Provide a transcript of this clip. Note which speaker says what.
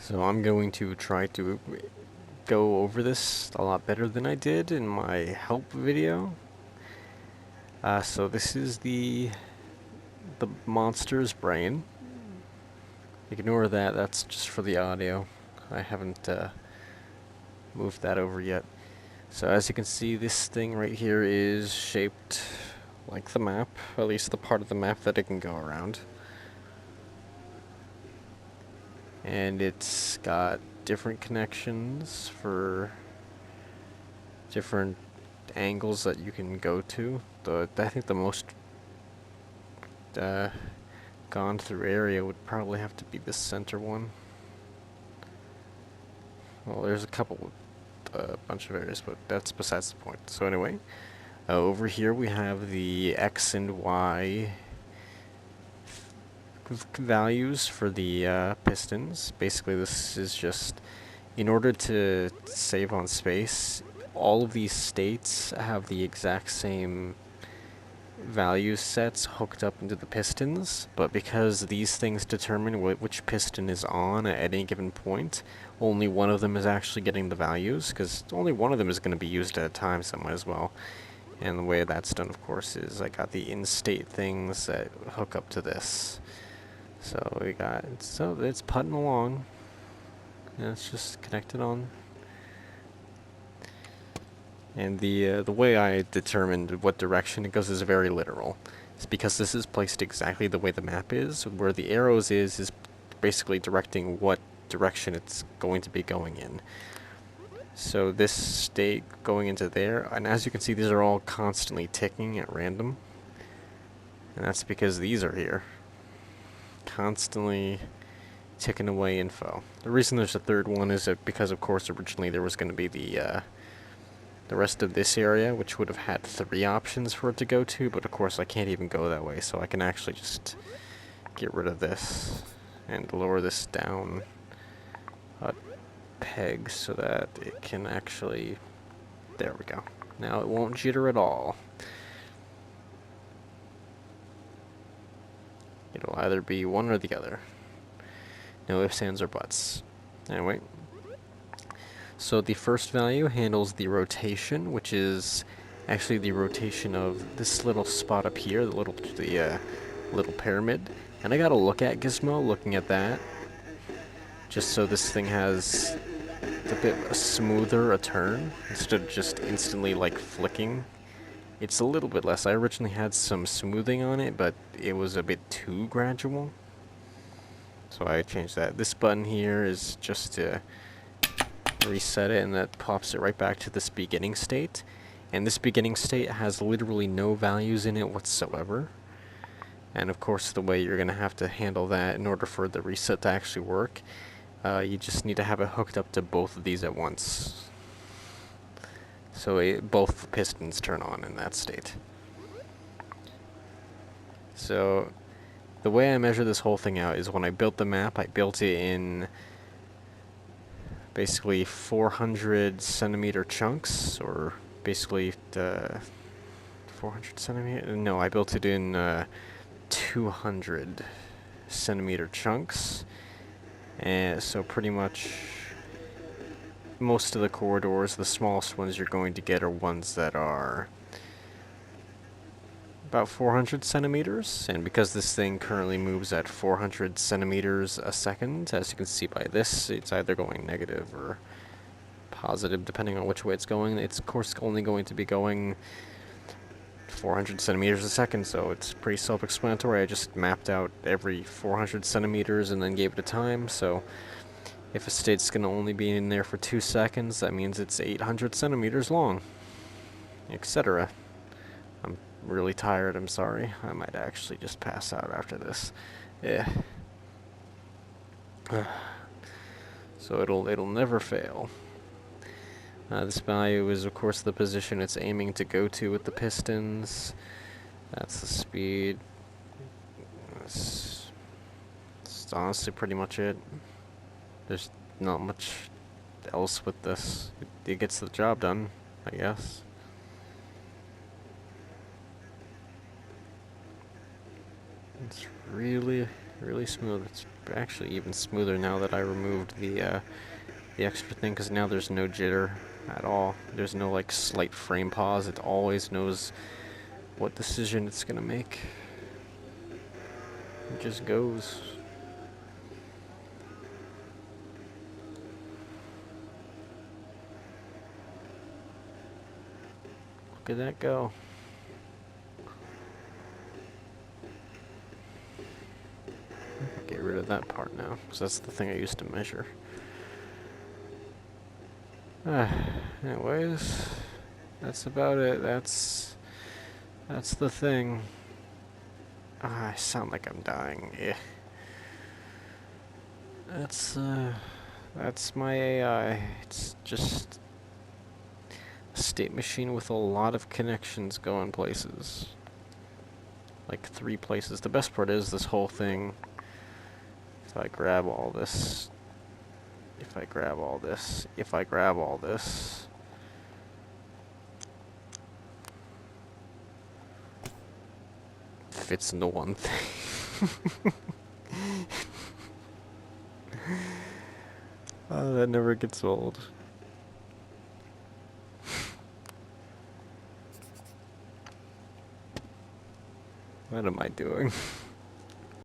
Speaker 1: So I'm going to try to go over this a lot better than I did in my help video. So this is the monster's brain. Ignore that, that's just for the audio. I haven't moved that over yet. So as you can see, this thing right here is shaped like the map, at least the part of the map that it can go around. And it's got different connections for different angles that you can go to. I think the most gone through area would probably have to be the center one. Well, there's a couple, bunch of areas, but that's besides the point. So anyway, over here we have the X and Y values for the pistons. Basically, this is just in order to save on space. All of these states have the exact same value sets hooked up into the pistons, but because these things determine which piston is on at any given point, only one of them is actually getting the values, because only one of them is going to be used at a time, so might as well. And the way that's done, of course, is I got the in-state things that hook up to this. So it's putting along, and it's just connected on. And the way I determined what direction it goes is very literal. It's because this is placed exactly the way the map is. Where the arrows is basically directing what direction it's going to be going in. So this state going into there, and as you can see, these are all constantly ticking at random. And that's because these are here. Constantly ticking away info. The reason there's a third one is that because, of course, originally there was going to be the rest of this area, which would have had 3 options for it to go to, but of course I can't even go that way, so I can actually just get rid of this and lower this down a peg so that it can actually... There we go. Now it won't jitter at all. It'll either be one or the other. No ifs, ands, or buts. Anyway. So the first value handles the rotation, which is actually the rotation of this little spot up here, the little pyramid. And I gotta look at Gizmo, looking at that, just so this thing has a bit smoother a turn, instead of just instantly like flicking. It's a little bit less. I originally had some smoothing on it, but it was a bit too gradual. So I changed that. This button here is just to reset it, and that pops it right back to this beginning state. And this beginning state has literally no values in it whatsoever. And of course, the way you're going to have to handle that in order for the reset to actually work, you just need to have it hooked up to both of these at once. So both pistons turn on in that state. So the way I measure this whole thing out is when I built the map, I built it in basically 400 centimeter chunks, or basically 400 centimeter. No, I built it in 200 centimeter chunks, and so pretty much most of the corridors, the smallest ones you're going to get are ones that are about 400 centimeters, and because this thing currently moves at 400 centimeters a second, as you can see by this, it's either going negative or positive depending on which way it's going. It's of course only going to be going 400 centimeters a second, so it's pretty self-explanatory. I just mapped out every 400 centimeters and then gave it a time, so if a state's going to only be in there for 2 seconds, that means it's 800 centimeters long, etc. I'm really tired, I'm sorry. I might actually just pass out after this. Yeah. So it'll never fail. This value is, of course, the position it's aiming to go to with the pistons. That's the speed. That's honestly pretty much it. There's not much else with this. It gets the job done, I guess. It's really, really smooth. It's actually even smoother now that I removed the extra thing, because now there's no jitter at all. There's no like slight frame pause. It always knows what decision it's gonna make. It just goes. Look at that go. Get rid of that part now, because that's the thing I used to measure. Anyways, that's about it. That's the thing. I sound like I'm dying. Yeah. That's my AI. It's just a state machine with a lot of connections going places. Like 3 places. The best part is this whole thing. If I grab all this, if I grab all this, if I grab all this, fits into one thing. Oh, that never gets old. What am I doing?